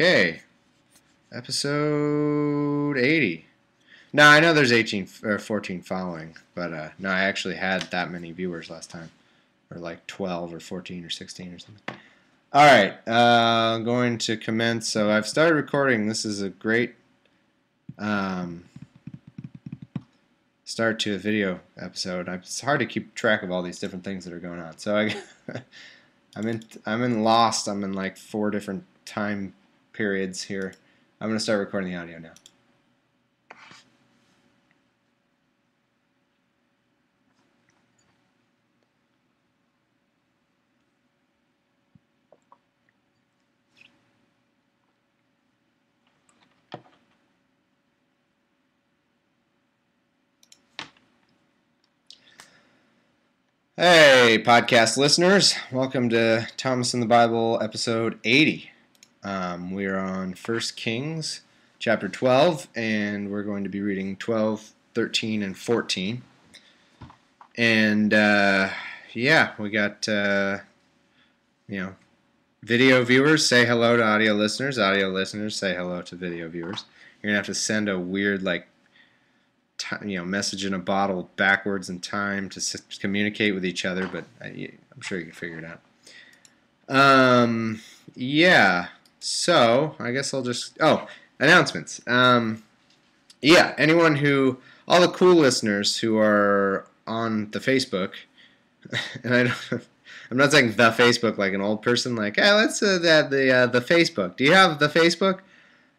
Okay, episode 80. Now, I know there's 18 or 14 following, but no, I actually had that many viewers last time. Or like 12 or 14 or 16 or something. Alright, I'm going to commence. So I've started recording. This is a great start to a video episode. It's hard to keep track of all these different things that are going on. So I'm in Lost. I'm in like 4 different time periods here. I'm going to start recording the audio now. Hey, podcast listeners. Welcome to Thomas in the Bible, episode 80. We are on 1 Kings, chapter 12, and we're going to be reading 12, 13, and 14. And, yeah, we got, video viewers say hello to audio listeners. Audio listeners say hello to video viewers. You're going to have to send a weird, message in a bottle backwards in time to communicate with each other, but I'm sure you can figure it out. Yeah, so I guess I'll just, announcements. Yeah, all the cool listeners who are on the Facebook, and I'm not saying the Facebook like an old person, like, hey, let's the Facebook. Do you have the Facebook?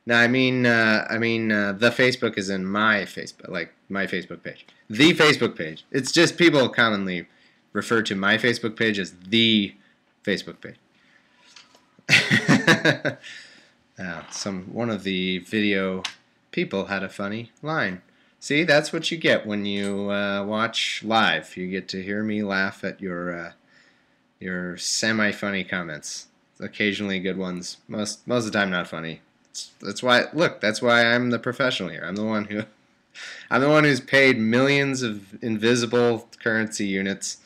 No, I mean the Facebook is in my Facebook, like my Facebook page. The Facebook page. It's just people commonly refer to my Facebook page as the Facebook page. One of the video people had a funny line. See, that's what you get when you watch live. You get to hear me laugh at your semi-funny comments. Occasionally good ones. Most of the time not funny. That's why I'm the professional here. I'm the one who's paid millions of invisible currency units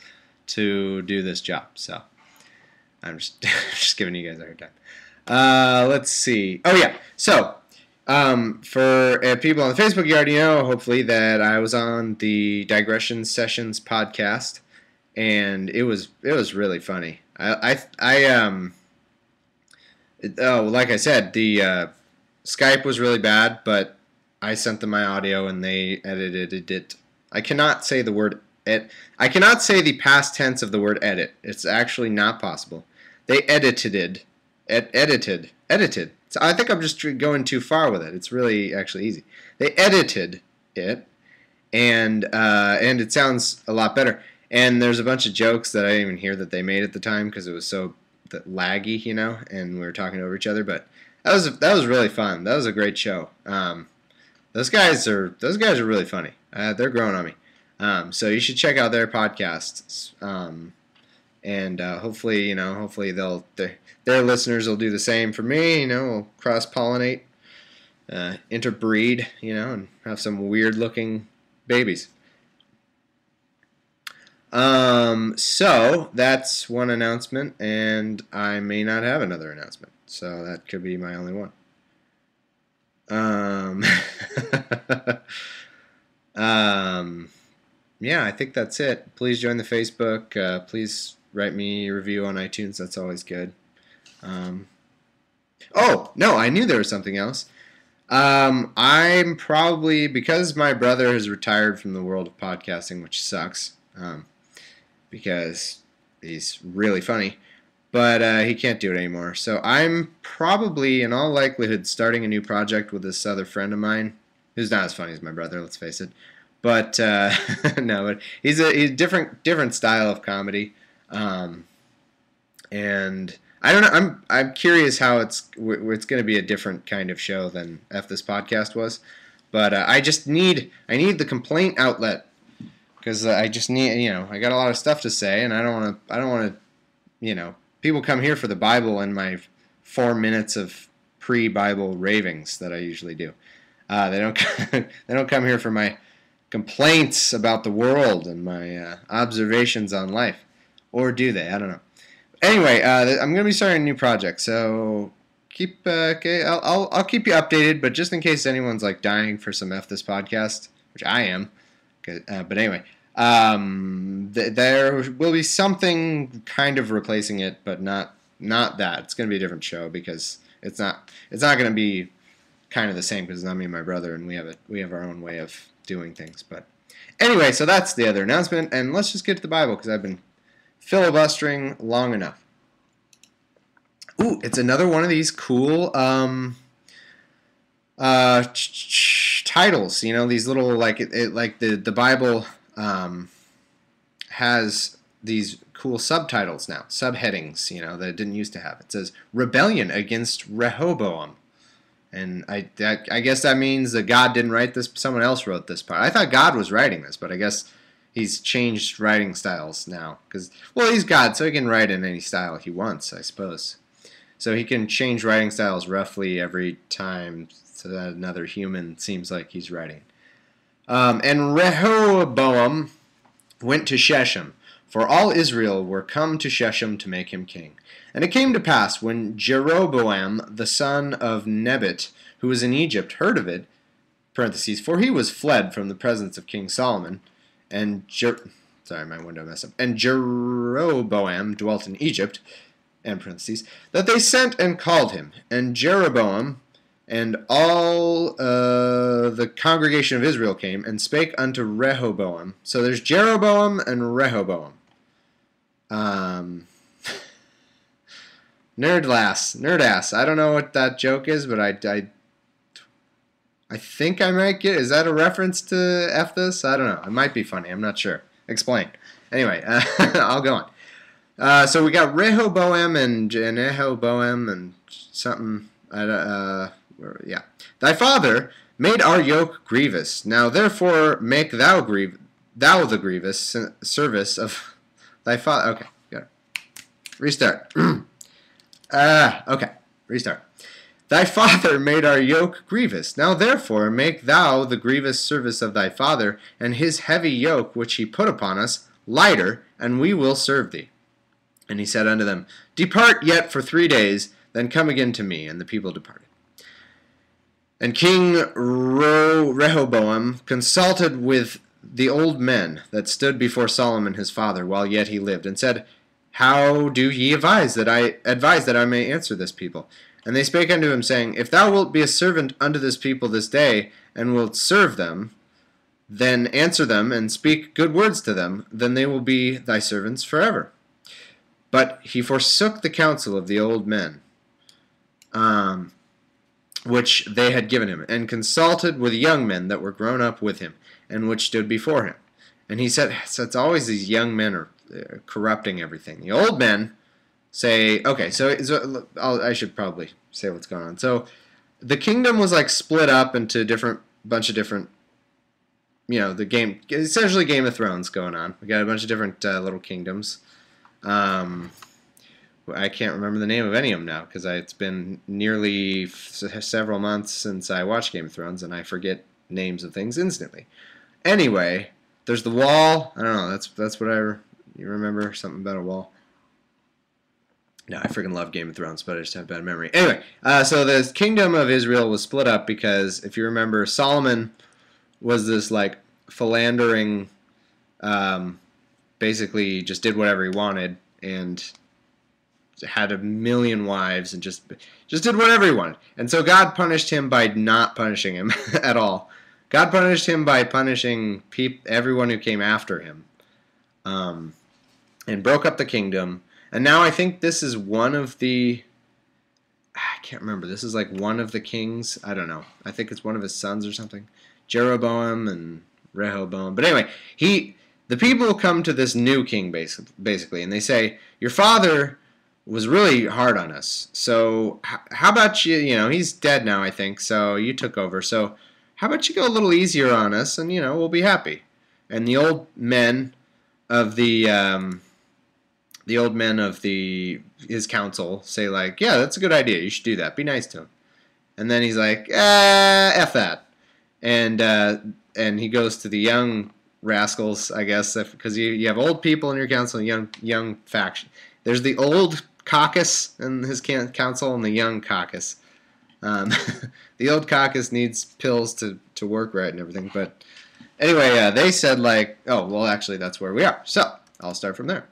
to do this job. So I'm just giving you guys a hard time. Let's see. Oh yeah. So for people on the Facebook, you already know hopefully that I was on the Digression Sessions podcast, and it was really funny. Like I said, the Skype was really bad, but I sent them my audio and they edited it. I cannot say the word I cannot say the past tense of the word edit. It's actually not possible. They edited. So I think I'm just going too far with it. It's really actually easy. They edited it, and it sounds a lot better. And there's a bunch of jokes that I didn't even hear that they made at the time because it was so laggy, and we were talking over each other. But that was really fun. That was a great show. Those guys are really funny. They're growing on me. So you should check out their podcasts. And hopefully their listeners will do the same for me. We'll cross-pollinate, interbreed, and have some weird-looking babies. So that's one announcement, and I may not have another announcement. So that could be my only one. Yeah, I think that's it. Please join the Facebook. Please write me a review on iTunes. That's always good. Oh, no, I knew there was something else. I'm probably, because my brother has retired from the world of podcasting, which sucks, because he's really funny, but he can't do it anymore. So I'm probably, in all likelihood, starting a new project with this other friend of mine, who's not as funny as my brother, let's face it. But no, but he's a different style of comedy, and I don't know. I'm curious how it's going to be a different kind of show than this podcast was, but I need the complaint outlet. Because I just need, I got a lot of stuff to say, and I don't want to, people come here for the Bible and my 4 minutes of pre-Bible ravings that I usually do. They don't come here for my complaints about the world and my observations on life, or do they? I don't know. Anyway, I'm going to be starting a new project, so keep okay. I'll keep you updated. But just in case anyone's like dying for some F this podcast, which I am. But anyway, there will be something kind of replacing it, but not that. It's going to be a different show because it's not going to be kind of the same because it's not me and my brother, and we have our own way of doing things. But anyway, so that's the other announcement, and let's just get to the Bible because I've been filibustering long enough. Ooh, it's another one of these cool titles. You know, these little like like the Bible has these cool subtitles now, subheadings. You know that it didn't used to have. It says Rebellion Against Rehoboam, and I guess that means that God didn't write this. Someone else wrote this part. I thought God was writing this, but I guess he's changed writing styles now because well, he's God, so he can write in any style he wants, I suppose. So he can change writing styles roughly every time so that another human seems like he's writing. And Rehoboam went to Shechem, for all Israel were come to Shechem to make him king. And it came to pass, when Jeroboam the son of Nebat, who was in Egypt, heard of it, parentheses, for he was fled from the presence of King Solomon, and sorry, my window messed up. And Jeroboam dwelt in Egypt, and parentheses, that they sent and called him. And Jeroboam and all the congregation of Israel came and spake unto Rehoboam. So there's Jeroboam and Rehoboam. Nerd-ass. I don't know what that joke is, but I think I might get. Is that a reference to F this? I don't know. It might be funny. I'm not sure. Explain. Anyway, I'll go on. So we got Rehoboam and Jehoboam and something. Yeah. Thy father made our yoke grievous. Now therefore make thou the grievous service of thy father. Okay, got it. Restart. Okay, restart. Thy father made our yoke grievous. Now therefore make thou the grievous service of thy father, and his heavy yoke which he put upon us lighter, and we will serve thee. And he said unto them, Depart yet for 3 days, then come again to me. And the people departed. And King Rehoboam consulted with the old men that stood before Solomon his father while yet he lived, and said, How do ye advise that I may answer this people? And they spake unto him, saying, If thou wilt be a servant unto this people this day, and wilt serve them, then answer them, and speak good words to them, then they will be thy servants forever. But he forsook the counsel of the old men, which they had given him, and consulted with young men that were grown up with him, and which stood before him. And he said, so it's always these young men are corrupting everything. The old men say, okay, so I should probably say what's going on. So the kingdom was like split up into bunch of different, you know, essentially Game of Thrones going on. We got a bunch of different little kingdoms. I can't remember the name of any of them now because it's been nearly several months since I watched Game of Thrones, and I forget names of things instantly. Anyway, there's the wall. I don't know. That's what you remember something about a wall. No, I freaking love Game of Thrones, but I just have bad memory. Anyway, so the kingdom of Israel was split up because, if you remember, Solomon was this like philandering. Basically just did whatever he wanted and had a million wives and just did whatever he wanted. And so God punished him by not punishing him at all. God punished him by punishing everyone who came after him, and broke up the kingdom. And now I think this is one of the, I can't remember, this is like one of the kings. I don't know. I think it's one of his sons or something. Jeroboam and Rehoboam. But anyway, the people come to this new king, basically, and they say, your father was really hard on us. So how about you, he's dead now, I think, so you took over. So how about you go a little easier on us, and, we'll be happy. And the old men of his council say, like, yeah, that's a good idea. You should do that. Be nice to him. And then he's like, F that. And he goes to the young rascals, I guess, because you have old people in your council and young faction. There's the old caucus in his council and the young caucus. The old caucus needs pills to work right and everything. But anyway, they said like, oh, well, actually, that's where we are. So I'll start from there.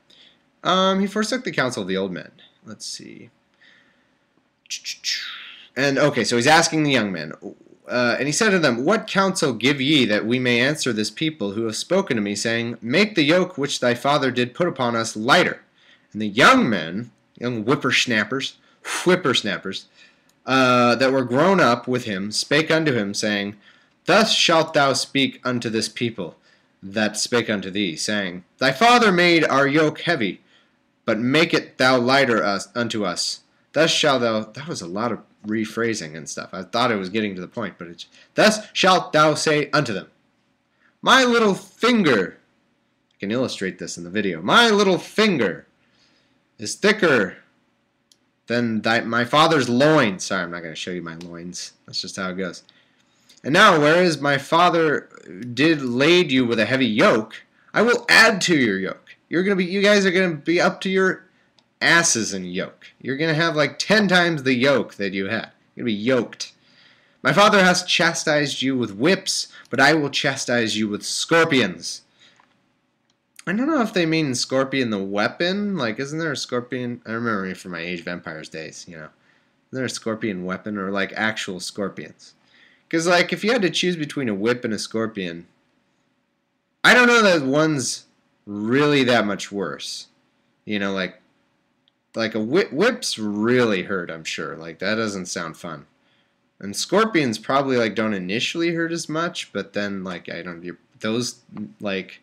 He forsook the counsel of the old men. Let's see. And okay, so he's asking the young men. And he said to them, what counsel give ye that we may answer this people who have spoken to me, saying, make the yoke which thy father did put upon us lighter? And the young men, young whippersnappers, that were grown up with him, spake unto him, saying, thus shalt thou speak unto this people that spake unto thee, saying, thy father made our yoke heavy, but make it thou lighter unto us. Thus shalt thou, that was a lot of rephrasing and stuff. I thought it was getting to the point, but it's, thus shalt thou say unto them, my little finger, I can illustrate this in the video, my little finger is thicker than my father's loins. Sorry, I'm not going to show you my loins. That's just how it goes. And now, whereas my father did lade you with a heavy yoke, I will add to your yoke. You guys are going to be up to your asses in yoke. You're going to have like 10 times the yoke that you had. You're going to be yoked. My father has chastised you with whips, but I will chastise you with scorpions. I don't know if they mean scorpion the weapon. Like, isn't there a scorpion? I remember from my Age of Empires days, you know. Isn't there a scorpion weapon or like actual scorpions? Because like if you had to choose between a whip and a scorpion, I don't know that one's really that much worse. You know, like a whips really hurt, I'm sure. Like that doesn't sound fun. And scorpions probably like don't initially hurt as much, but then like those like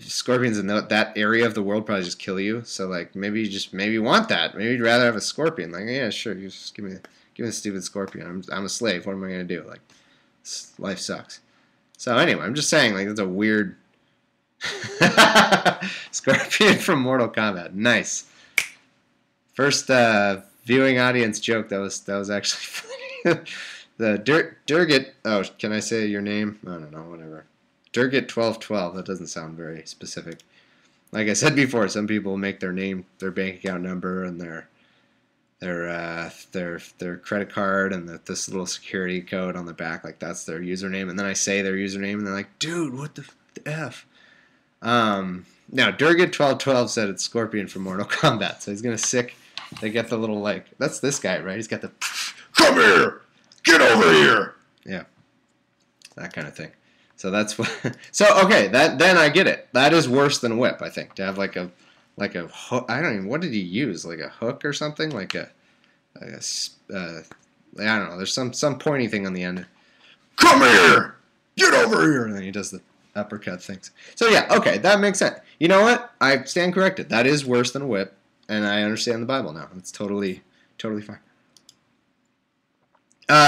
scorpions in that area of the world probably just kill you. So like maybe you want that. Maybe you'd rather have a scorpion. Like yeah, sure, you just give me a stupid scorpion. I'm a slave. What am I gonna do? Like life sucks. So anyway, I'm just saying like that's a weird scorpion from Mortal Kombat. Nice. First viewing audience joke. That was actually funny. The Durgit. Oh, can I say your name? I don't know. Whatever. Durgit1212. That doesn't sound very specific. Like I said before, some people make their name, their bank account number, and their credit card, and this little security code on the back, like that's their username. And then I say their username, and they're like, "Dude, what the f?" Now Durgit1212 said it's Scorpion from Mortal Kombat, so he's gonna sick. They get the little like that's this guy, right? He's got the come here, get over here, yeah, that kind of thing. So that's what. So okay, then I get it. That is worse than whip, I think. To have like a hook. I don't even. What did he use? Like a hook or something? I don't know. There's some pointy thing on the end. Come here, get over here, and then he does the uppercut things. So yeah, okay, that makes sense. You know what? I stand corrected. That is worse than a whip, and I understand the Bible now. It's totally fine.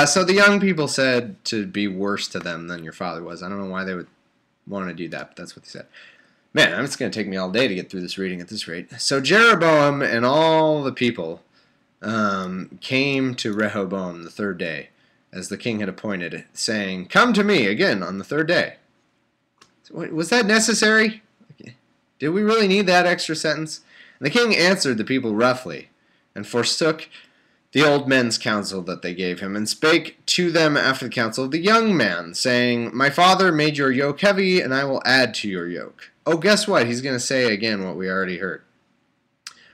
So the young people said to be worse to them than your father was. I don't know why they would want to do that, but that's what they said. Man, it's going to take me all day to get through this reading at this rate. So Jeroboam and all the people came to Rehoboam the third day, as the king had appointed, saying, "Come to me again on the third day." Was that necessary? Did we really need that extra sentence? And the king answered the people roughly, and forsook the old men's counsel that they gave him, and spake to them after the counsel of the young man, saying, My father made your yoke heavy, and I will add to your yoke. Oh, guess what? He's going to say again what we already heard.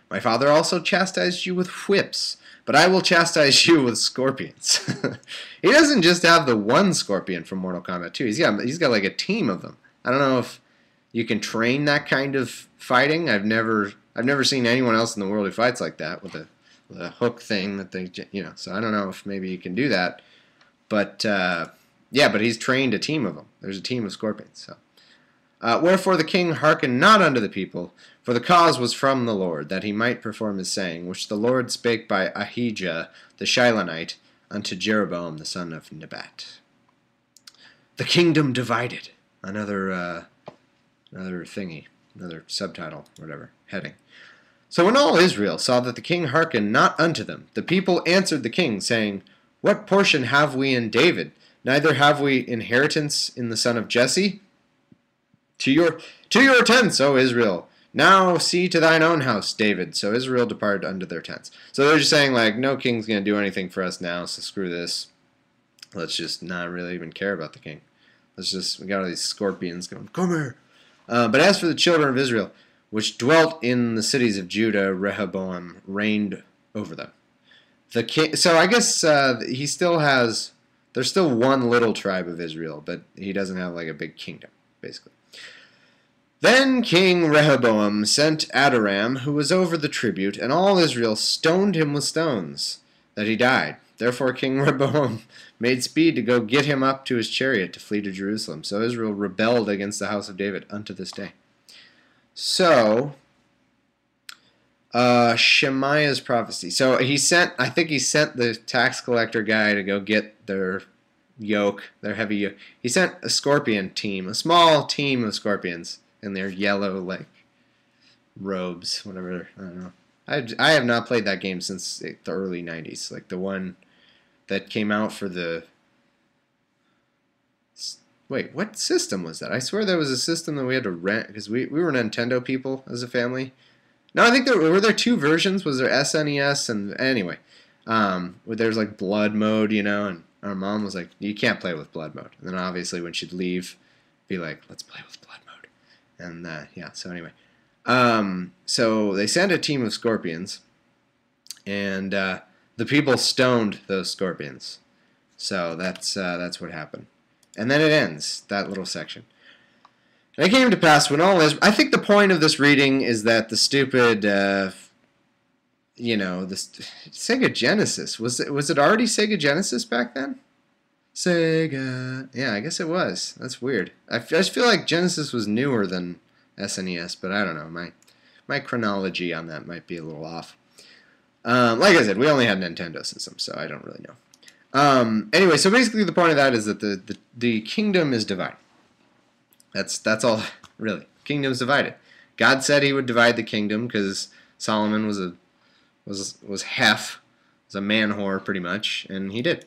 My father also chastised you with whips, but I will chastise you with scorpions. He doesn't just have the one scorpion from Mortal Kombat 2. He's got like a team of them. I don't know if you can train that kind of fighting. I've never seen anyone else in the world who fights like that with the hook thing that they, so I don't know if maybe you can do that, but yeah, but he's trained a team of them. There's a team of scorpions. So, wherefore the king hearkened not unto the people, for the cause was from the Lord, that he might perform his saying, which the Lord spake by Ahijah the Shilonite unto Jeroboam the son of Nebat. The kingdom divided. Another thingy, another subtitle, whatever, heading. So when all Israel saw that the king hearkened not unto them, the people answered the king, saying, What portion have we in David? Neither have we inheritance in the son of Jesse? To your tents, O Israel. Now see to thine own house, David. So Israel departed unto their tents. So they're just saying, like, no king's going to do anything for us now, so screw this. Let's just not really even care about the king. We got all these scorpions going, come here. But as for the children of Israel, which dwelt in the cities of Judah, Rehoboam reigned over them. The king. So I guess he still has. There's still one little tribe of Israel, but he doesn't have like a big kingdom, basically. Then King Rehoboam sent Adoram, who was over the tribute, and all Israel stoned him with stones, that he died. Therefore King Rehoboam made speed to go get him up to his chariot to flee to Jerusalem. So Israel rebelled against the house of David unto this day. So, Shemaiah's prophecy. So I think he sent the tax collector guy to go get their yoke, their heavy yoke. He sent a scorpion team, a small team of scorpions in their yellow, like, robes, whatever, I don't know. I have not played that game since the early 90s, like the one that came out for the... Wait, what system was that? I swear there was a system that we had to rent, because we were Nintendo people as a family. No, I think were there two versions. Was there SNES and... Anyway, there's like blood mode, you know, and our mom was like, you can't play with blood mode. And then obviously when she'd leave, be like, let's play with blood mode. And yeah, so anyway. So they sent a team of scorpions, and the people stoned those scorpions. So that's what happened. And then it ends, that little section. And it came to pass when all Israel... I think the point of this reading is that the stupid, you know, this Sega Genesis. Was it already Sega Genesis back then? Sega... Yeah, I guess it was. That's weird. I just feel like Genesis was newer than SNES, but I don't know. My chronology on that might be a little off. Like I said, we only had Nintendo systems, so I don't really know. Anyway, so basically the point of that is that the kingdom is divided. That's all, really. Kingdom's divided. God said he would divide the kingdom because Solomon was a man whore pretty much, and he did.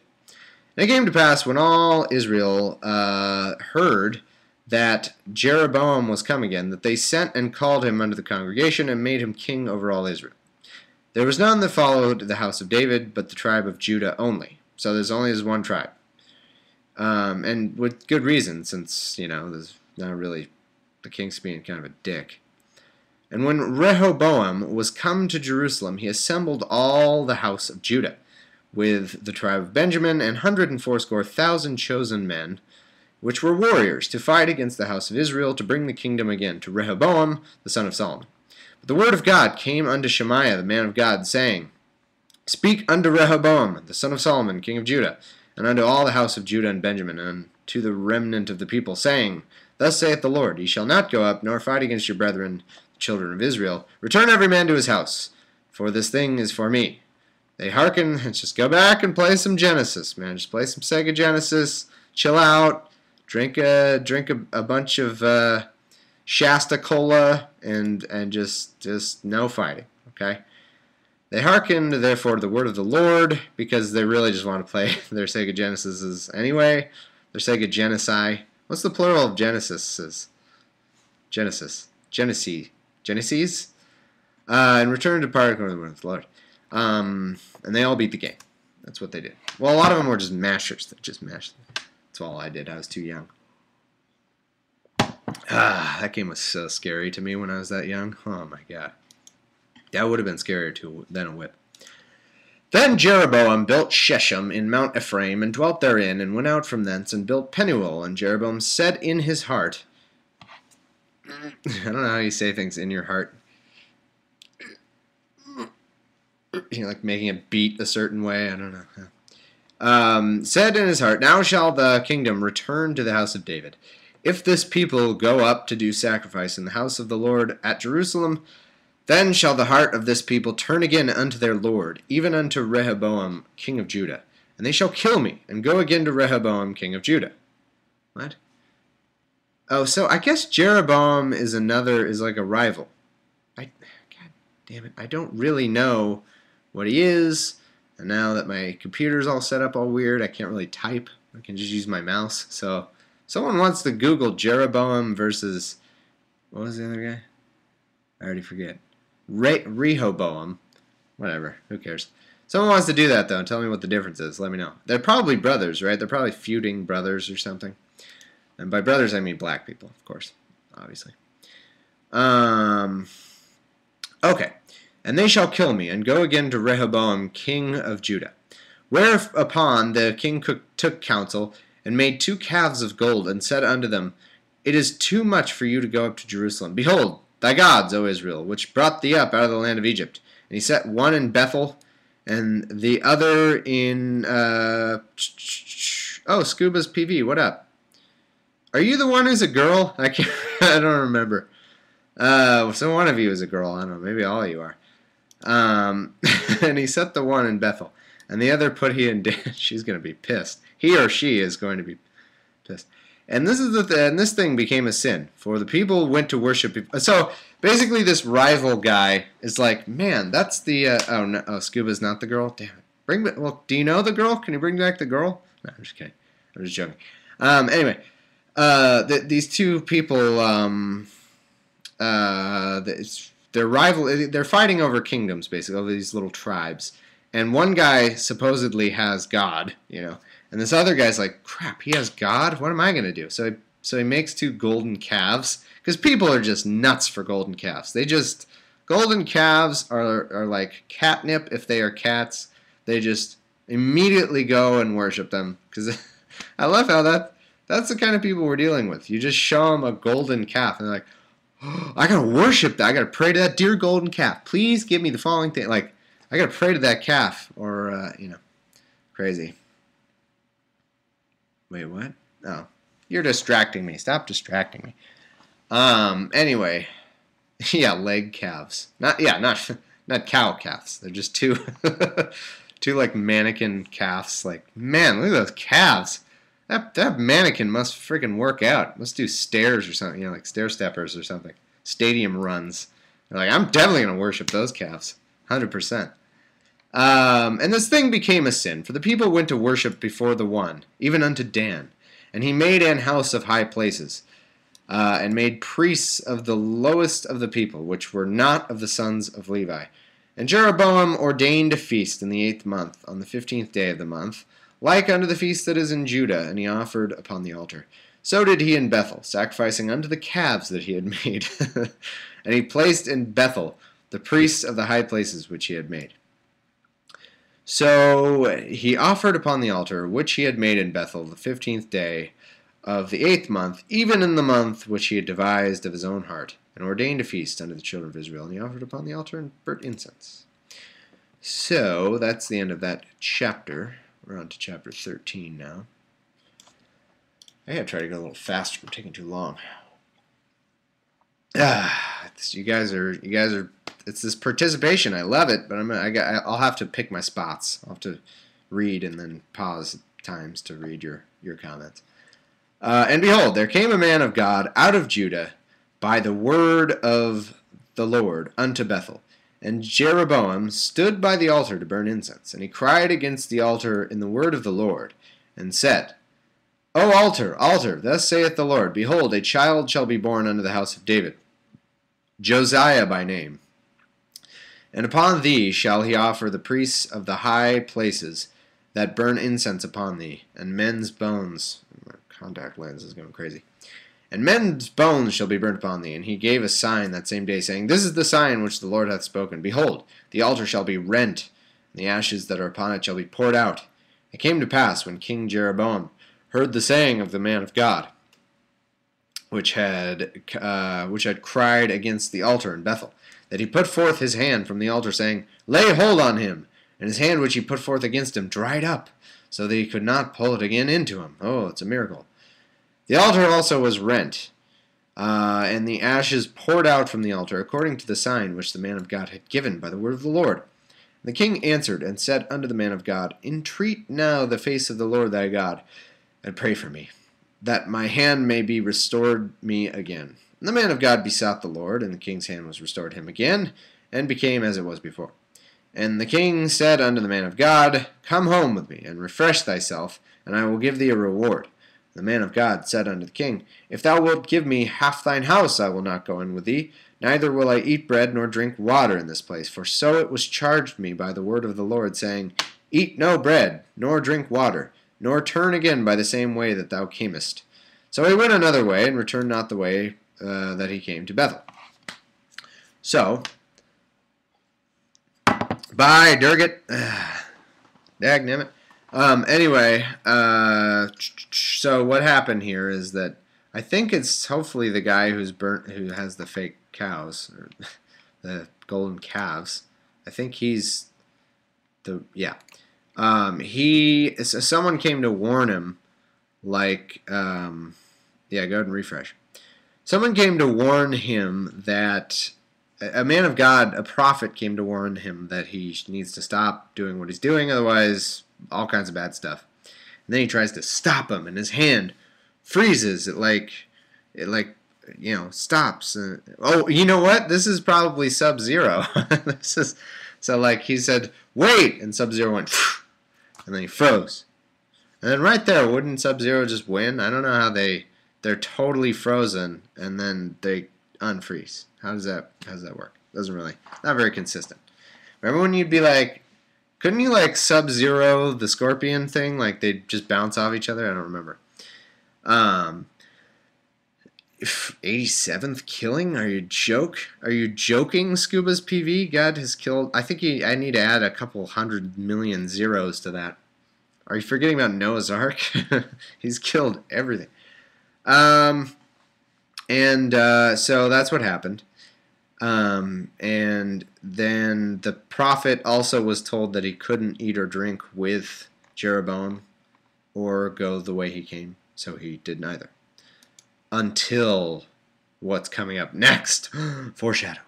And it came to pass when all Israel heard that Jeroboam was come again, that they sent and called him unto the congregation and made him king over all Israel. There was none that followed the house of David, but the tribe of Judah only. So there's only this one tribe. And with good reason, since, you know, there's not really the king's being kind of a dick. And when Rehoboam was come to Jerusalem, he assembled all the house of Judah, with the tribe of Benjamin, and 180,000 chosen men, which were warriors, to fight against the house of Israel, to bring the kingdom again to Rehoboam, the son of Solomon. But the word of God came unto Shemaiah, the man of God, saying, Speak unto Rehoboam, the son of Solomon, king of Judah, and unto all the house of Judah and Benjamin, and to the remnant of the people, saying, Thus saith the Lord, Ye shall not go up, nor fight against your brethren, the children of Israel. Return every man to his house, for this thing is for me. They hearken, and just go back and play some Genesis, man. Just play some Sega Genesis, chill out, drink a bunch of Shasta Cola, and just no fighting, okay? They hearkened, therefore, to the word of the Lord, because they really just want to play their Sega Genesises anyway. Their Sega Genesi. What's the plural of Genesis? Genesis. Genesis? And returned to depart according to the word of the Lord. And they all beat the game. That's what they did. Well, a lot of them were just mashers that just mashed them. That's all I did. I was too young. That game was so scary to me when I was that young. Oh my god. That would have been scarier than a whip. Then Jeroboam built Shechem in Mount Ephraim, and dwelt therein, and went out from thence, and built Penuel. And Jeroboam said in his heart... I don't know how you say things in your heart. You know, like making it beat a certain way. I don't know. Said in his heart, Now shall the kingdom return to the house of David. If this people go up to do sacrifice in the house of the Lord at Jerusalem, then shall the heart of this people turn again unto their Lord, even unto Rehoboam king of Judah. And they shall kill me, and go again to Rehoboam king of Judah. What? Oh, so I guess Jeroboam is like a rival. God damn it, I don't really know what he is. And now that my computer's all set up all weird, I can't really type. I can just use my mouse. So someone wants to Google Jeroboam versus... What was the other guy? I already forget. Rehoboam. Whatever. Who cares? Someone wants to do that, though. Tell me what the difference is. Let me know. They're probably brothers, right? They're probably feuding brothers or something. And by brothers, I mean black people, of course. Obviously. Okay. And they shall kill me, and go again to Rehoboam, king of Judah. Whereupon the king took counsel, and made 2 calves of gold, and said unto them, It is too much for you to go up to Jerusalem. Behold, thy gods, O Israel, which brought thee up out of the land of Egypt. And he set one in Bethel, and the other in... oh, Scuba's PV, what up? Are you the one who's a girl? I can't... I don't remember. So one of you is a girl. I don't know. Maybe all of you are. And he set the one in Bethel, and the other put he in Dan. She's going to be pissed. He or she is going to be pissed. And this is and this thing became a sin, for the people went to worship. So basically, this rival guy is like, man, that's the oh no, oh, Scuba's not the girl. Damn it! Well, do you know the girl? Can you bring back the girl? No, I'm just kidding. I'm just joking. Anyway, these 2 people, they're rival. They're fighting over kingdoms, basically, over these little tribes. And one guy supposedly has God, you know, and this other guy's like, crap, he has God? What am I going to do? So he makes 2 golden calves, because people are just nuts for golden calves. Golden calves are like catnip if they are cats. They just immediately go and worship them, because I love how that's the kind of people we're dealing with. You just show them a golden calf, and they're like, oh, I got to worship that. I got to pray to that dear golden calf. Please give me the following thing. Like, I got to pray to that calf, or, you know, crazy. Wait, what? Oh, you're distracting me. Stop distracting me. Anyway, yeah, leg calves. Not cow calves. They're just 2, 2 like mannequin calves. Like, man, look at those calves. That mannequin must freaking work out. Must do stairs or something, you know, like stair steppers or something. Stadium runs. They're like, I'm definitely gonna worship those calves, 100%. And this thing became a sin, for the people went to worship before the one, even unto Dan. And he made an house of high places, and made priests of the lowest of the people, which were not of the sons of Levi. And Jeroboam ordained a feast in the 8th month, on the 15th day of the month, like unto the feast that is in Judah, and he offered upon the altar. So did he in Bethel, sacrificing unto the calves that he had made. And he placed in Bethel the priests of the high places which he had made. So he offered upon the altar which he had made in Bethel the 15th day of the 8th month, even in the month which he had devised of his own heart, and ordained a feast unto the children of Israel. And he offered upon the altar and burnt incense. So that's the end of that chapter. We're on to chapter 13 now. I gotta try to go a little faster. I'm taking too long. You guys are. It's this participation. I love it, but I'll have to pick my spots. I'll have to read and then pause times to read your comments. And behold, there came a man of God out of Judah by the word of the Lord unto Bethel. And Jeroboam stood by the altar to burn incense, and he cried against the altar in the word of the Lord, and said, O altar, altar, thus saith the Lord, Behold, a child shall be born unto the house of David, Josiah by name. And upon thee shall he offer the priests of the high places that burn incense upon thee, and men's bones. My contact lens is going crazy. And men's bones shall be burnt upon thee. And he gave a sign that same day, saying, This is the sign which the Lord hath spoken. Behold, the altar shall be rent, and the ashes that are upon it shall be poured out. It came to pass, when King Jeroboam heard the saying of the man of God, which had cried against the altar in Bethel, that he put forth his hand from the altar, saying, Lay hold on him. And his hand which he put forth against him dried up, so that he could not pull it again into him. Oh, it's a miracle. The altar also was rent, and the ashes poured out from the altar, according to the sign which the man of God had given by the word of the Lord. And the king answered and said unto the man of God, Entreat now the face of the Lord thy God, and pray for me, that my hand may be restored me again. And the man of God besought the Lord, and the king's hand was restored him again, and became as it was before. And the king said unto the man of God, Come home with me, and refresh thyself, and I will give thee a reward. The man of God said unto the king, If thou wilt give me half thine house, I will not go in with thee, Neither will I eat bread nor drink water in this place, for so it was charged me by the word of the Lord, saying, Eat no bread, nor drink water, nor turn again by the same way that thou camest. So he went another way, and returned not the way that he came to Bethel. So, bye, Durgit. Dagnammit. Anyway, so what happened here is that I think it's hopefully the guy who has the fake cows, or the golden calves. I think he's someone came to warn him, like, go ahead and refresh. Someone came to warn him that a man of God, a prophet, came to warn him that he needs to stop doing what he's doing, otherwise all kinds of bad stuff. And then he tries to stop him, and his hand freezes. It stops. Oh, you know what? This is probably Sub-Zero. He said, wait, and Sub-Zero went, and then he froze. And then right there, wouldn't Sub-Zero just win? I don't know how they're totally frozen, and then they unfreeze. How does that work? Doesn't really, not very consistent. Remember when you'd be like, couldn't you like Sub-Zero the Scorpion thing? Like they'd just bounce off each other? I don't remember. 87th killing? Are you joking, Scuba's PV? God has killed, I need to add a couple 100 million zeros to that. Are you forgetting about Noah's Ark? He's killed everything. So that's what happened. And then the prophet also was told that he couldn't eat or drink with Jeroboam or go the way he came, so he did neither. Until what's coming up next. Foreshadowing.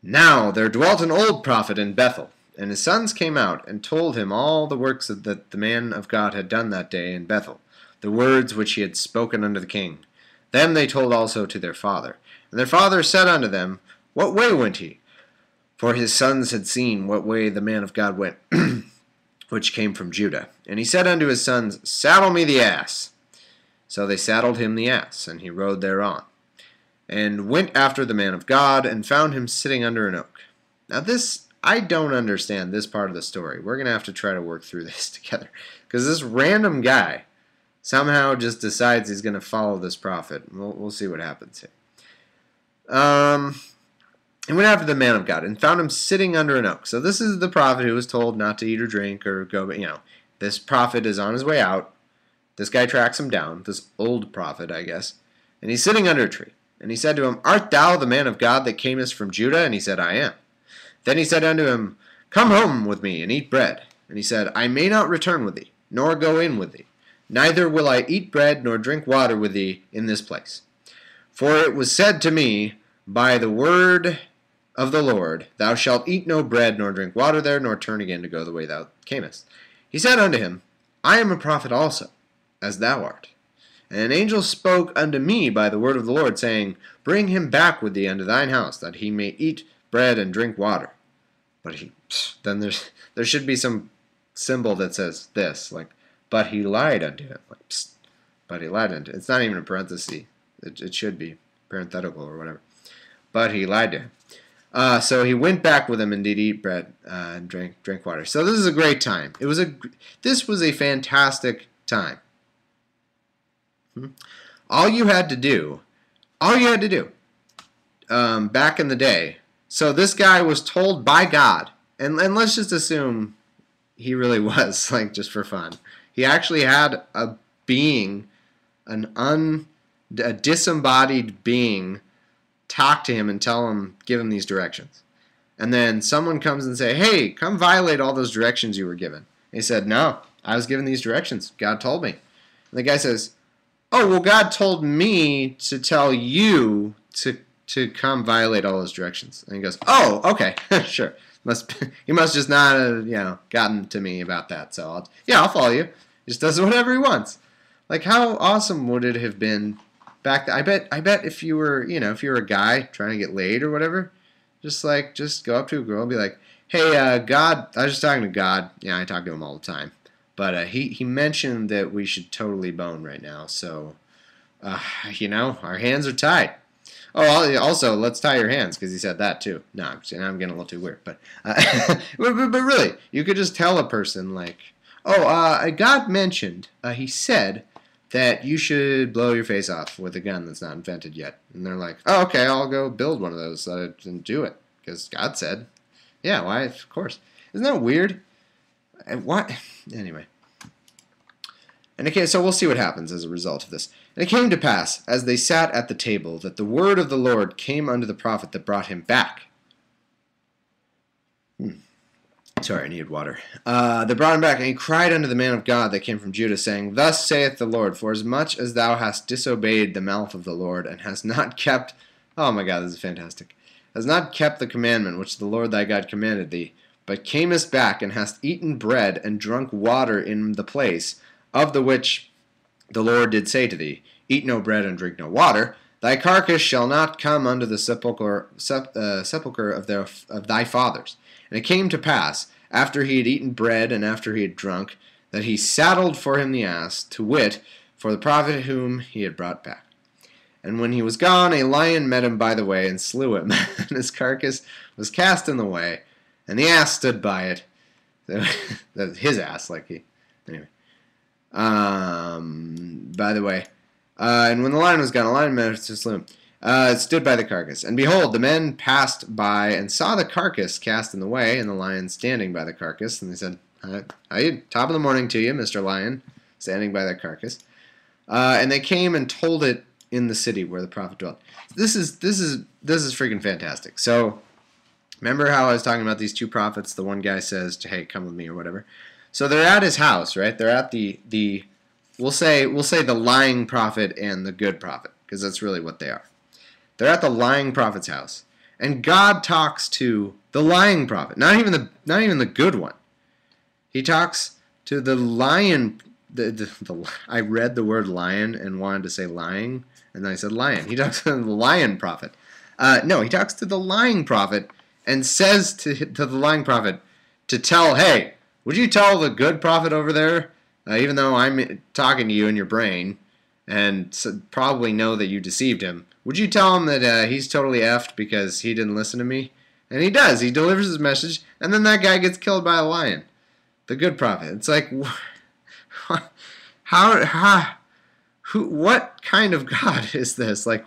Now there dwelt an old prophet in Bethel, and his sons came out and told him all the works that the man of God had done that day in Bethel, the words which he had spoken unto the king. Them they told also to their father. And their father said unto them, What way went he? For his sons had seen what way the man of God went, which came from Judah. And he said unto his sons, Saddle me the ass. So they saddled him the ass, and he rode thereon, and went after the man of God, and found him sitting under an oak. Now this, I don't understand this part of the story. We're going to have to try to work through this together, because this random guy somehow just decides he's going to follow this prophet. We'll see what happens here. He went after the man of God and found him sitting under an oak. So this is the prophet who was told not to eat or drink or go, this prophet is on his way out. This guy tracks him down, this old prophet, I guess, and he's sitting under a tree. And he said to him, Art thou the man of God that camest from Judah? And he said, I am. Then he said unto him, Come home with me and eat bread. And he said, I may not return with thee, nor go in with thee. Neither will I eat bread nor drink water with thee in this place. For it was said to me by the word of the Lord, Thou shalt eat no bread nor drink water there, nor turn again to go the way thou camest. He said unto him, I am a prophet also, as thou art. And an angel spoke unto me by the word of the Lord, saying, Bring him back with thee unto thine house, that he may eat bread and drink water. But then there should be some symbol that says this, like, but he lied unto him. Like, but he lied unto him. It's not even a parenthesis. It should be parenthetical or whatever. But he lied to him. So he went back with him and did eat bread and drink water. So this is a great time. This was a fantastic time. All you had to do, back in the day. So this guy was told by God, and let's just assume he really was, like, just for fun. He actually had a being, a disembodied being, talk to him and give him these directions. And then someone comes and say, hey, come violate all those directions you were given. And he said, no, I was given these directions. God told me. And the guy says, oh, well, God told me to tell you to come violate all those directions. And he goes, oh, okay, sure. He must just not have, gotten to me about that. So I'll follow you. He just does whatever he wants. Like, how awesome would it have been back then? I bet if you were, if you were a guy trying to get laid or whatever, just go up to a girl and be like, hey, God, I was just talking to God. Yeah, I talk to him all the time. But he mentioned that we should totally bone right now. So, our hands are tied. Oh, also, let's tie your hands, because he said that too. No, I'm getting a little too weird. But really, you could just tell a person, like, oh, God mentioned, he said that you should blow your face off with a gun that's not invented yet. And they're like, oh, okay, I'll go build one of those and do it, because God said. Yeah, why? Of course. Isn't that weird? What? Anyway. And okay, so we'll see what happens as a result of this. And it came to pass, as they sat at the table, that the word of the Lord came unto the prophet that brought him back. Sorry, I needed water. They brought him back, and he cried unto the man of God that came from Judah, saying, Thus saith the Lord, forasmuch as thou hast disobeyed the mouth of the Lord, and hast not kept... Oh my God, this is fantastic. Has not kept the commandment which the Lord thy God commanded thee, but camest back, and hast eaten bread, and drunk water in the place, of the which the Lord did say to thee, Eat no bread and drink no water, thy carcass shall not come unto the sepulchre of thy fathers. And it came to pass, after he had eaten bread and after he had drunk, that he saddled for him the ass, to wit, for the prophet whom he had brought back. And when he was gone, a lion met him by the way and slew him, and his carcass was cast in the way, and the ass stood by it. His ass, like he... Anyway. By the way, and when the lion was gone, a lion met to slew him. It stood by the carcass. And behold, the men passed by and saw the carcass cast in the way, and the lion standing by the carcass. And they said, top of the morning to you, Mr. Lion, standing by that carcass. And they came and told it in the city where the prophet dwelt. This is freaking fantastic. So, remember how I was talking about these two prophets? The one guy says, hey, come with me, or whatever. So they're at his house, right? They're at the we'll say the lying prophet and the good prophet, because that's really what they are. They're at the lying prophet's house, and God talks to the lying prophet, not even the good one. He talks to the lion. I read the word lion and wanted to say lying, and then I said lion. He talks to the lion prophet. No, he talks to the lying prophet and says to the lying prophet to tell, hey, would you tell the good prophet over there, even though I'm talking to you in your brain, and probably know that you deceived him, would you tell him that he's totally effed because he didn't listen to me? And he does. He delivers his message, and then that guy gets killed by a lion. The good prophet. It's like, what kind of God is this? Like,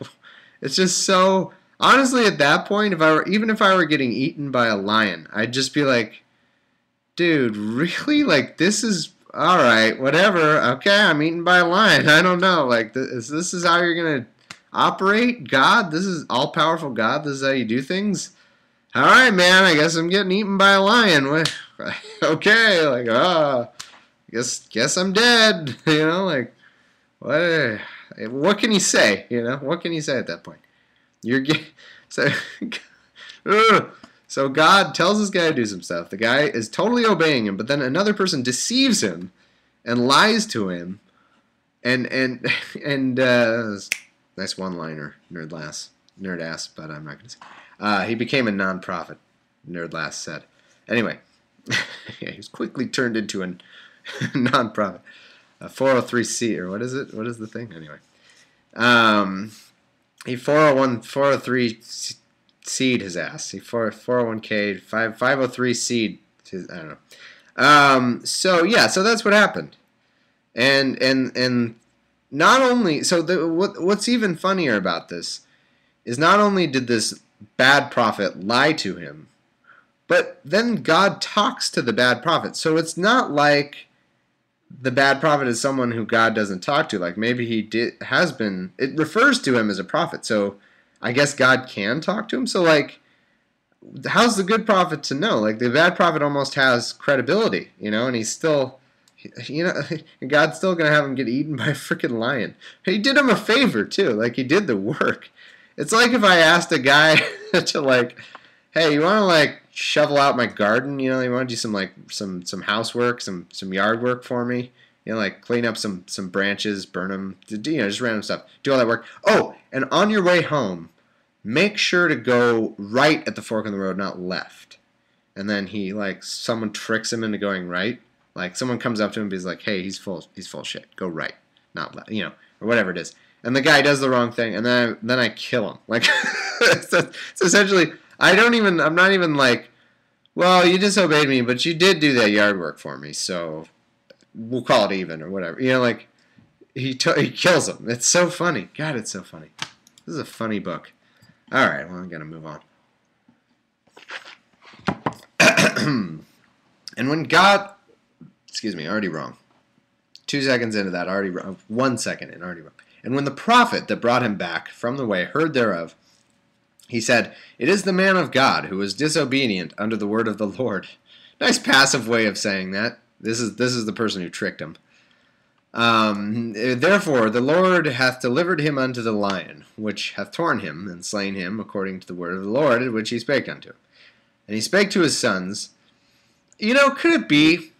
it's just so... Honestly, at that point, even if I were getting eaten by a lion, I'd just be like, dude, really? Like, this is, all right, whatever. Okay, I'm eaten by a lion. I don't know. Like, this is how you're going to operate? God? This is all-powerful God? This is how you do things? All right, man, I guess I'm getting eaten by a lion. Okay, like, guess I'm dead. You know, like, what can you say? You know, what can you say at that point? So God tells this guy to do some stuff. The guy is totally obeying him, but then another person deceives him and lies to him. And nice one-liner, nerd ass, but I'm not going to say. He became a non-prophet, Nerdlass said. Anyway, yeah, he was quickly turned into a non-prophet. 403C, or what is it? What is the thing? Anyway. He 403 seed his ass. He 401k 503 seed his, I don't know. So yeah, so that's what happened. And not only what's even funnier about this is not only did this bad prophet lie to him, but then God talks to the bad prophet. So it's not like the bad prophet is someone who God doesn't talk to. Like maybe it refers to him as a prophet. So I guess God can talk to him. So like, how's the good prophet to know? Like the bad prophet almost has credibility, you know, and he's still, you know, God's still going to have him get eaten by a freaking lion. He did him a favor too. Like he did the work. It's like if I asked a guy to like, hey, you want to like shovel out my garden? You know, you want to do some housework, some yard work for me? You know, like clean up some branches, burn them, you know, just random stuff. Do all that work. Oh, and on your way home, make sure to go right at the fork in the road, not left. And then someone tricks him into going right. Like someone comes up to him and is like, hey, he's full of shit. Go right, not left, you know, or whatever it is. and the guy does the wrong thing, and then I kill him. Like, it's essentially, I'm not even like, well, you disobeyed me, but you did do that yard work for me, so we'll call it even or whatever. You know, like, he kills him. It's so funny. God, it's so funny. This is a funny book. All right, well, I'm going to move on. And when God, excuse me, already wrong. 2 seconds into that, already wrong. 1 second in, already wrong. And when the prophet that brought him back from the way heard thereof, he said, "It is the man of God who was disobedient unto the word of the Lord." Nice passive way of saying that. This is the person who tricked him. Therefore the Lord hath delivered him unto the lion, which hath torn him and slain him according to the word of the Lord, which he spake unto him. And he spake to his sons. You know, could it be?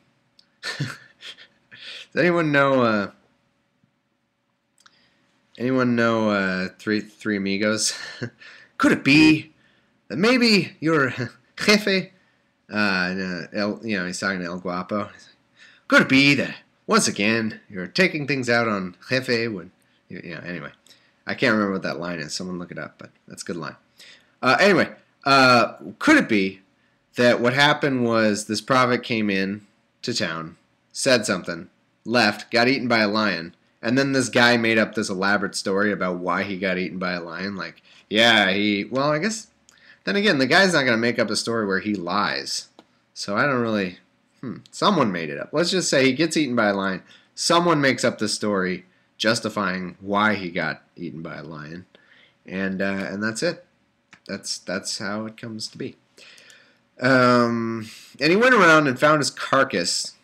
Does anyone know? Three Amigos? Could it be that maybe your jefe, he's talking to El Guapo. Could it be that once again you're taking things out on jefe when, anyway, I can't remember what that line is. Someone look it up, but that's a good line. Anyway, could it be that what happened was this prophet came in to town, said something, left, got eaten by a lion, and then this guy made up this elaborate story about why he got eaten by a lion? Like, yeah, I guess, then again, the guy's not going to make up a story where he lies. So I don't really, someone made it up. Let's just say he gets eaten by a lion. Someone makes up the story justifying why he got eaten by a lion. And that's it. That's how it comes to be. And he went around and found his carcass.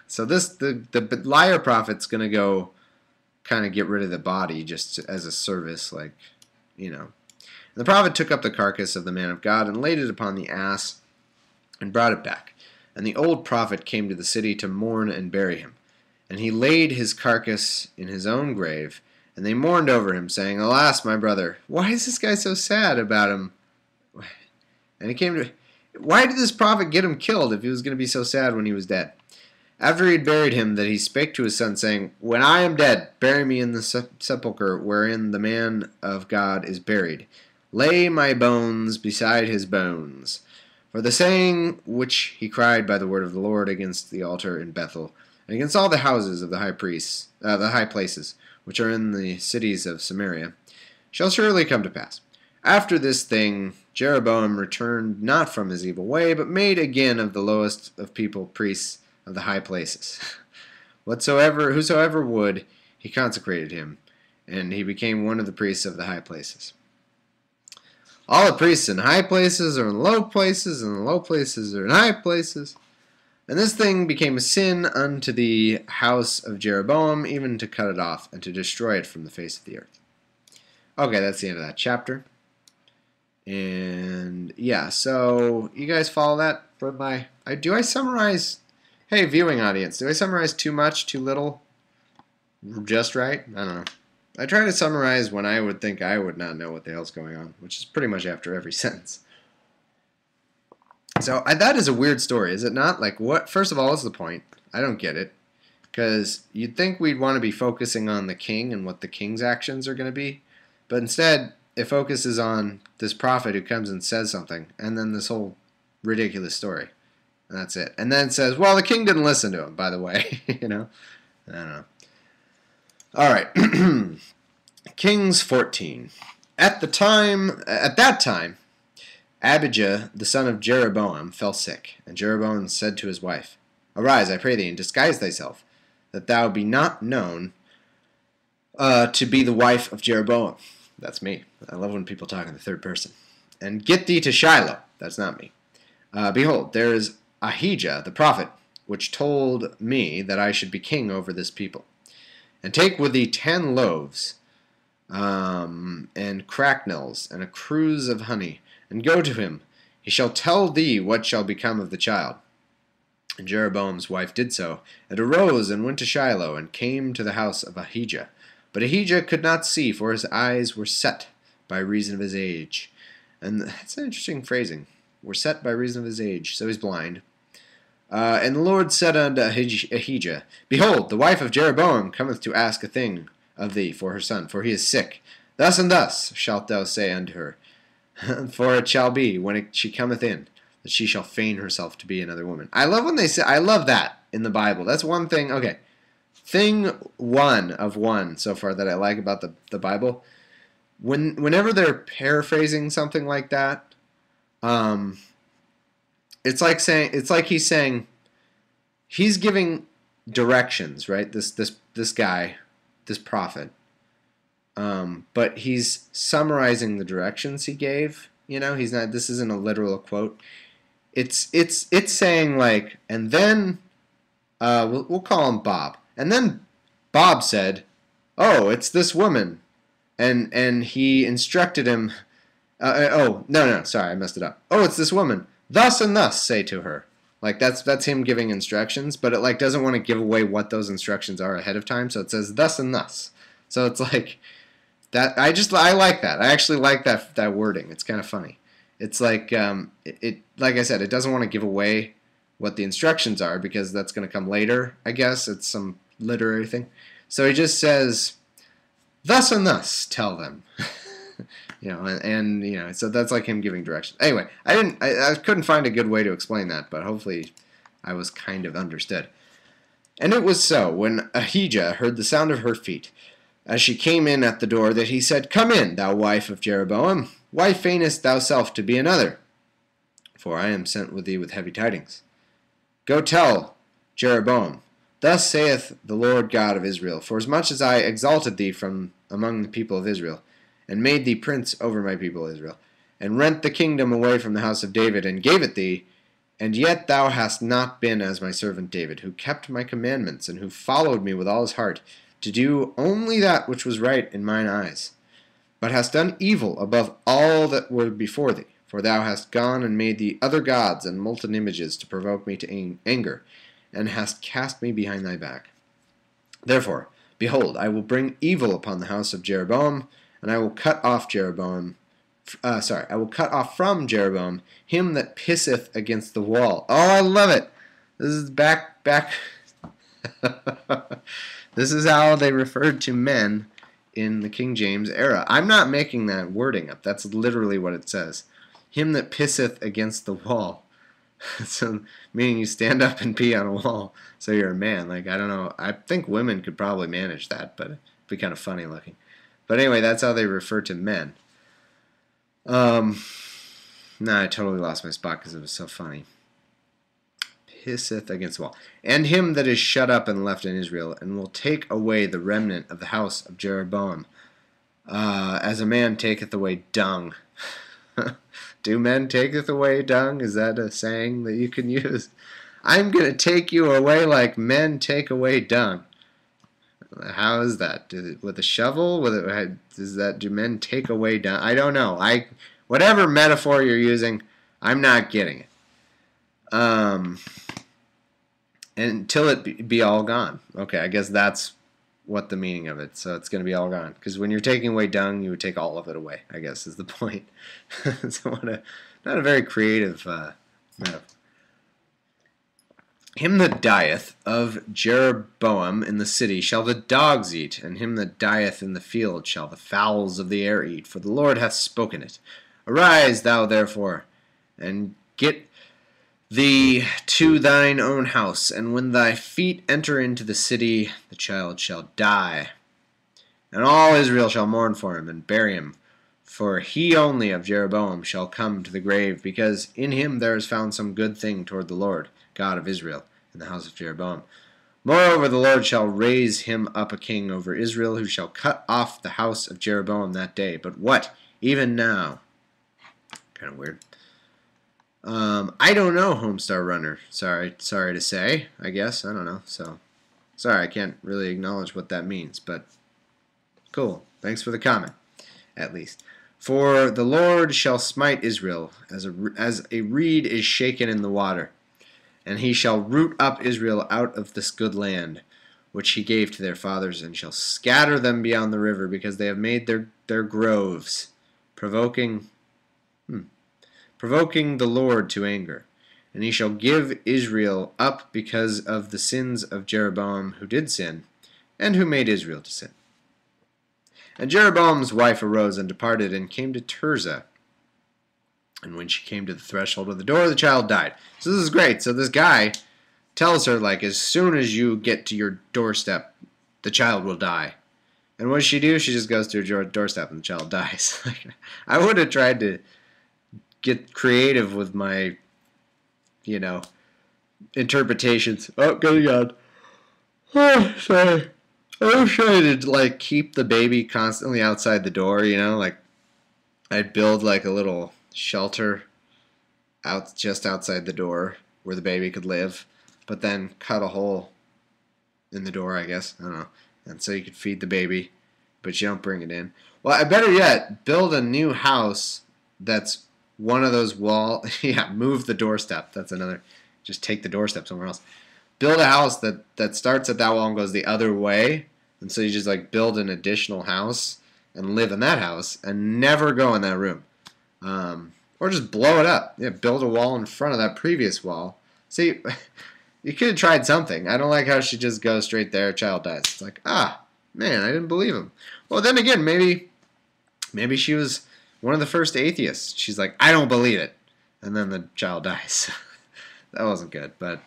So the liar prophet's going to go kind of get rid of the body just as a service, like, And the prophet took up the carcass of the man of God and laid it upon the ass and brought it back. And the old prophet came to the city to mourn and bury him. And he laid his carcass in his own grave, and they mourned over him, saying, "Alas, my brother, why is this guy so sad about him?" And he came to, why did this prophet get him killed if he was going to be so sad when he was dead? After he had buried him, that he spake to his son, saying, "When I am dead, bury me in the sepulchre wherein the man of God is buried. Lay my bones beside his bones." For the saying which he cried by the word of the Lord against the altar in Bethel, and against all the houses of the high priests, the high places, which are in the cities of Samaria, shall surely come to pass. After this thing, Jeroboam returned not from his evil way, but made again of the lowest of people priests of the high places. Whosoever would, he consecrated him, and he became one of the priests of the high places. All the priests in high places are in low places, and the low places are in high places. And this thing became a sin unto the house of Jeroboam, even to cut it off, and to destroy it from the face of the earth. Okay, that's the end of that chapter. And yeah, so you guys follow that from do I summarize, hey viewing audience, do I summarize too much, too little, just right? I don't know. I try to summarize when I would think I would not know what the hell's going on, which is pretty much after every sentence. So that is a weird story, is it not? Like, what? First of all, what's the point? I don't get it. Because you'd think we'd want to be focusing on the king and what the king's actions are going to be. But instead, it focuses on this prophet who comes and says something. And then this whole ridiculous story. And that's it. And then it says, well, the king didn't listen to him, by the way. I don't know. All right. Kings 14. At that time, Abijah, the son of Jeroboam, fell sick, and Jeroboam said to his wife, "Arise, I pray thee, and disguise thyself, that thou be not known to be the wife of Jeroboam." That's me. I love when people talk in the third person. "And get thee to Shiloh." That's not me. "Behold, there is Ahijah the prophet, which told me that I should be king over this people. And take with thee 10 loaves, and cracknels, and a cruse of honey, and go to him. He shall tell thee what shall become of the child." And Jeroboam's wife did so, and arose and went to Shiloh, and came to the house of Ahijah. But Ahijah could not see, for his eyes were set by reason of his age. And that's an interesting phrasing. Were set by reason of his age, so he's blind. And the Lord said unto Ahijah, "Behold, the wife of Jeroboam cometh to ask a thing of thee for her son, for he is sick. Thus and thus shalt thou say unto her, for it shall be, when she cometh in, that she shall feign herself to be another woman. I love when they say, I love that in the Bible. That's one thing, okay. Thing one of one so far that I like about the Bible, whenever they're paraphrasing something like that, it's like he's saying, he's giving directions, right? This guy, this prophet, but he's summarizing the directions he gave. You know, he's not. This isn't a literal quote. It's saying like, and then we'll call him Bob, and then Bob said, "Oh, it's this woman," and he instructed him. Oh no, sorry, I messed it up. Oh, it's this woman. Thus and thus say to her. Like that's him giving instructions, but it like doesn't want to give away what those instructions are ahead of time, so it says thus and thus. So it's like that. I like that. I actually like that wording. It's kind of funny. It's like it like I said, it doesn't want to give away what the instructions are because that's going to come later. I guess it's some literary thing. So he just says, "Thus and thus tell them." You know, and you know, so that's like him giving directions. Anyway, I couldn't find a good way to explain that, but hopefully I was kind of understood. And it was so, when Ahijah heard the sound of her feet, as she came in at the door, that he said, Come in, thou wife of Jeroboam. Why feignest thou self to be another? For I am sent with thee with heavy tidings. Go tell Jeroboam, Thus saith the Lord God of Israel, Forasmuch as I exalted thee from among the people of Israel, and made thee prince over my people Israel, and rent the kingdom away from the house of David, and gave it thee, and yet thou hast not been as my servant David, who kept my commandments, and who followed me with all his heart, to do only that which was right in mine eyes, but hast done evil above all that were before thee, for thou hast gone and made thee other gods and molten images to provoke me to anger, and hast cast me behind thy back. Therefore, behold, I will bring evil upon the house of Jeroboam, and I will cut off I will cut off from Jeroboam him that pisseth against the wall. Oh, I love it. This is back. This is how they referred to men in the King James era. I'm not making that wording up. That's literally what it says. Him that pisseth against the wall. So, meaning you stand up and pee on a wall. So you're a man. Like, I don't know. I think women could probably manage that, but it'd be kind of funny looking. But anyway, that's how they refer to men. I totally lost my spot because it was so funny. Pisseth against the wall. And him that is shut up and left in Israel, and will take away the remnant of the house of Jeroboam, as a man taketh away dung. Do men taketh away dung? Is that a saying that you can use? I'm going to take you away like men take away dung. How is that? With a shovel? Do men take away dung? I don't know. Whatever metaphor you're using, I'm not getting it. Until it be all gone. Okay, I guess that's what the meaning of it. So it's going to be all gone. Because when you're taking away dung, you would take all of it away, I guess is the point. So not a very creative metaphor. Him that dieth of Jeroboam in the city shall the dogs eat, and him that dieth in the field shall the fowls of the air eat, for the Lord hath spoken it. Arise thou therefore, and get thee to thine own house, and when thy feet enter into the city, the child shall die. And all Israel shall mourn for him, and bury him, for he only of Jeroboam shall come to the grave, because in him there is found some good thing toward the Lord God of Israel, in the house of Jeroboam. Moreover, the Lord shall raise him up a king over Israel, who shall cut off the house of Jeroboam that day. But what? Even now. Kind of weird. I don't know, Homestar Runner. Sorry to say, I guess. I don't know. So, sorry, I can't really acknowledge what that means, but cool. Thanks for the comment, at least. For the Lord shall smite Israel, as a reed is shaken in the water. And he shall root up Israel out of this good land, which he gave to their fathers, and shall scatter them beyond the river, because they have made their groves, provoking the Lord to anger. And he shall give Israel up because of the sins of Jeroboam, who did sin, and who made Israel to sin. And Jeroboam's wife arose and departed and came to Tirzah. And when she came to the threshold of the door, the child died. So this is great. So this guy tells her, like, as soon as you get to your doorstep, the child will die. And what does she do? She just goes to her doorstep and the child dies. I would have tried to get creative with my, interpretations. Oh, good God. Oh, sorry. I was trying to, like, keep the baby constantly outside the door, like, I'd build, like, a little shelter just outside the door where the baby could live, but then cut a hole in the door, I guess. I don't know. And so you could feed the baby, but you don't bring it in. Well, I better yet, build a new house that's one of those move the doorstep. That's another. Just take the doorstep somewhere else. Build a house that starts at that wall and goes the other way. And so you just like build an additional house and live in that house and never go in that room. Or just blow it up. Yeah, build a wall in front of that previous wall. See, you could have tried something. I don't like how she just goes straight there, child dies. It's like, man, I didn't believe him. Well, then again, maybe she was one of the first atheists. She's like, I don't believe it. And then the child dies. That wasn't good, but,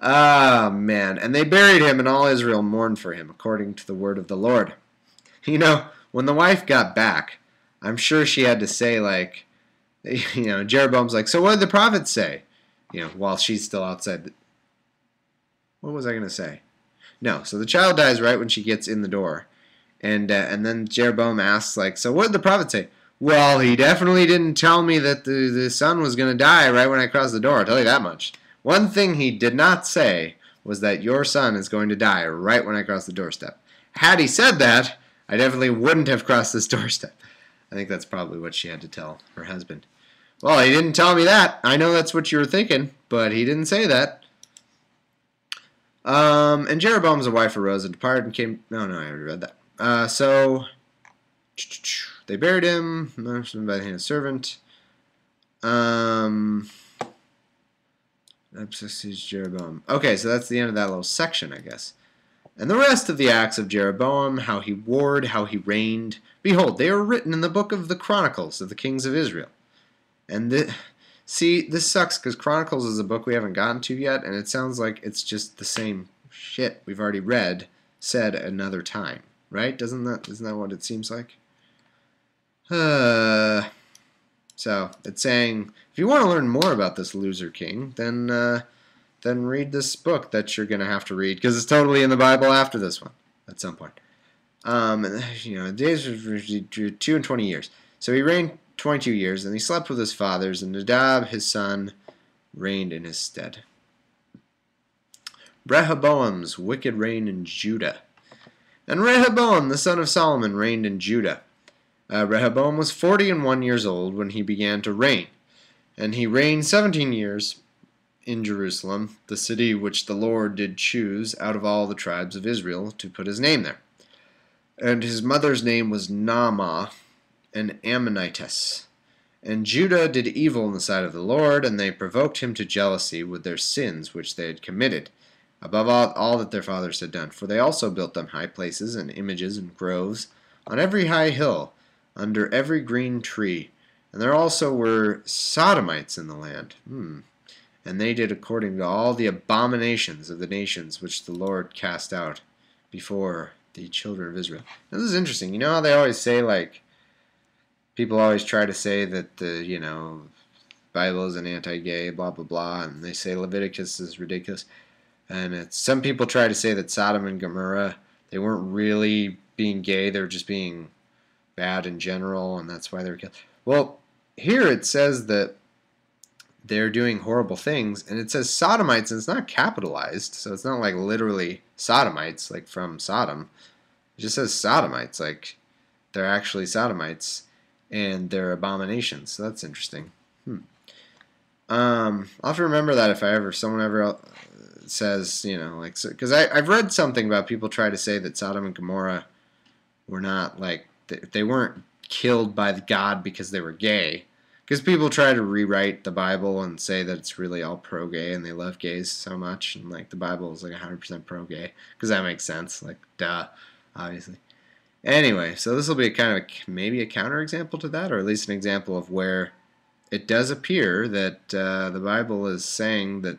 Ah, man. And they buried him, and all Israel mourned for him, according to the word of the Lord. When the wife got back, I'm sure she had to say, like, Jeroboam's like, so what did the prophet say? While she's still outside. What was I going to say? No, so the child dies right when she gets in the door. And then Jeroboam asks, like, so what did the prophet say? Well, he definitely didn't tell me that the son was going to die right when I crossed the door. I'll tell you that much. One thing he did not say was that your son is going to die right when I cross the doorstep. Had he said that, I definitely wouldn't have crossed this doorstep. I think that's probably what she had to tell her husband. Well, he didn't tell me that. I know that's what you were thinking, but he didn't say that. And Jeroboam's wife arose and departed and came... No, I already read that. So they buried him by the hand of a servant. Jeroboam. Okay, so that's the end of that little section, I guess. And the rest of the acts of Jeroboam, how he warred, how he reigned, behold, they are written in the book of the Chronicles of the kings of Israel. And this sucks because Chronicles is a book we haven't gotten to yet, and it sounds like it's just the same shit we've already read, said another time, right? Isn't that what it seems like? So it's saying if you want to learn more about this loser king, then read this book that you're gonna have to read because it's totally in the Bible after this one at some point. Days were 2 and 20 years. So he reigned 22 years, and he slept with his fathers, and Nadab his son reigned in his stead. Rehoboam's wicked reign in Judah. And Rehoboam the son of Solomon reigned in Judah. Rehoboam was 41 years old when he began to reign, and he reigned 17 years in Jerusalem, the city which the Lord did choose out of all the tribes of Israel to put his name there. And his mother's name was Naamah, an Ammonitess. And Judah did evil in the sight of the Lord, and they provoked him to jealousy with their sins which they had committed, above all that their fathers had done. For they also built them high places and images and groves on every high hill, under every green tree. And there also were Sodomites in the land. And they did according to all the abominations of the nations which the Lord cast out before the children of Israel. Now, this is interesting. You know how they always say, like, people always try to say that the, Bible is an anti-gay, blah, blah, blah, and they say Leviticus is ridiculous. And some people try to say that Sodom and Gomorrah, they weren't really being gay, they were just being bad in general, and that's why they were killed. Well, here it says that they're doing horrible things, and it says Sodomites, and it's not capitalized, so it's not like literally Sodomites, like from Sodom. It just says Sodomites, like they're actually Sodomites, and they're abominations, so that's interesting. I'll have to remember that if someone ever says, because I've read something about people try to say that Sodom and Gomorrah were not, like, they weren't killed by God because they were gay. Because people try to rewrite the Bible and say that it's really all pro-gay and they love gays so much. And, like, the Bible is, like, 100% pro-gay. Because that makes sense. Like, duh, obviously. Anyway, so this will be a kind of maybe a counterexample to that, or at least an example of where it does appear that the Bible is saying that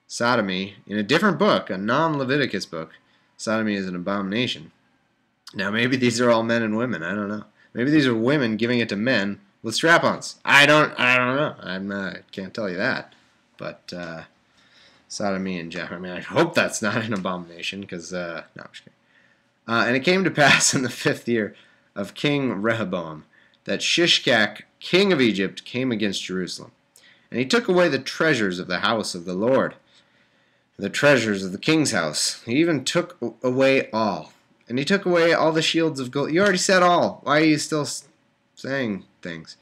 sodomy, in a different book, a non-Leviticus book, sodomy is an abomination. Now, maybe these are all men and women. I don't know. Maybe these are women giving it to men with strap-ons. I don't know. I can't tell you that. But sodomy and I mean, I hope that's not an abomination, because no, I'm just kidding. And it came to pass in the 5th year of King Rehoboam that Shishak, king of Egypt, came against Jerusalem. And he took away the treasures of the house of the Lord, the treasures of the king's house. He even took away all. And he took away all the shields of gold. You already said all. Why are you still saying things?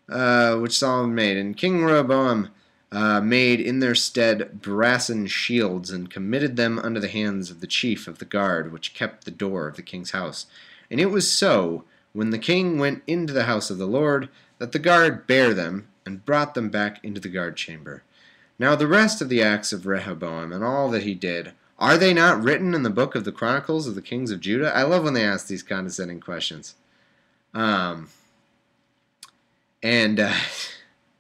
Which Solomon made. And King Rehoboam made in their stead brassen shields, and committed them unto the hands of the chief of the guard, which kept the door of the king's house. And it was so, when the king went into the house of the Lord, that the guard bare them, and brought them back into the guard chamber. Now the rest of the acts of Rehoboam, and all that he did, are they not written in the book of the Chronicles of the Kings of Judah? I love when they ask these condescending questions. It's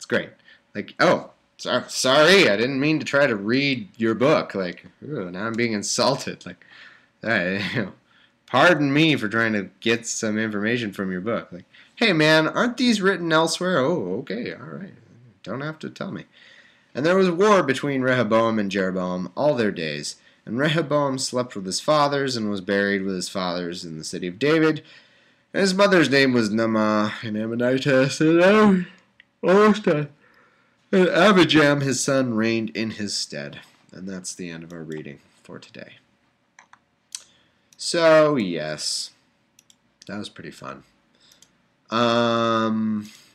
great. Like, oh, sorry, I didn't mean to try to read your book. Like, now I'm being insulted. Like, pardon me for trying to get some information from your book. Like, hey, man, aren't these written elsewhere? Oh, okay, all right. Don't have to tell me. And there was war between Rehoboam and Jeroboam all their days. And Rehoboam slept with his fathers, and was buried with his fathers in the city of David. And his mother's name was Naamah, and Ammonitess, and almost done. And Abijam, his son, reigned in his stead. And that's the end of our reading for today. So, yes. That was pretty fun.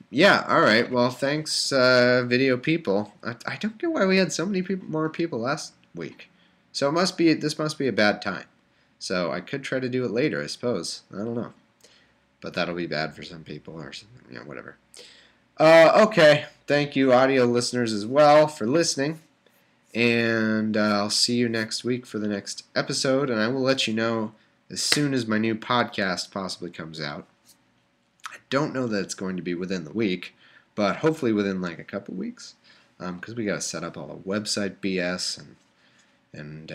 Yeah, alright. Well, thanks, video people. I don't know why we had so many more people last week. So this must be a bad time. So I could try to do it later, I suppose. I don't know. But that'll be bad for some people, or whatever. Okay. Thank you, audio listeners, as well, for listening. And I'll see you next week for the next episode. And I will let you know as soon as my new podcast possibly comes out. I don't know that it's going to be within the week, but hopefully within like a couple weeks. Because we got to set up all the website BS and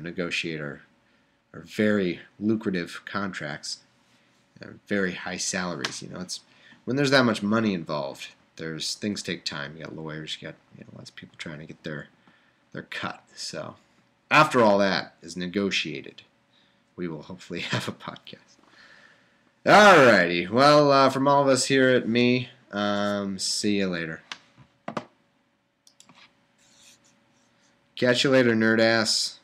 negotiate our very lucrative contracts. Very high salaries. It's when there's that much money involved. Things take time. You got lawyers. You got lots of people trying to get their cut. So after all that is negotiated, we will hopefully have a podcast. Alrighty. Well, from all of us here at me, see you later. Catch you later, nerd ass.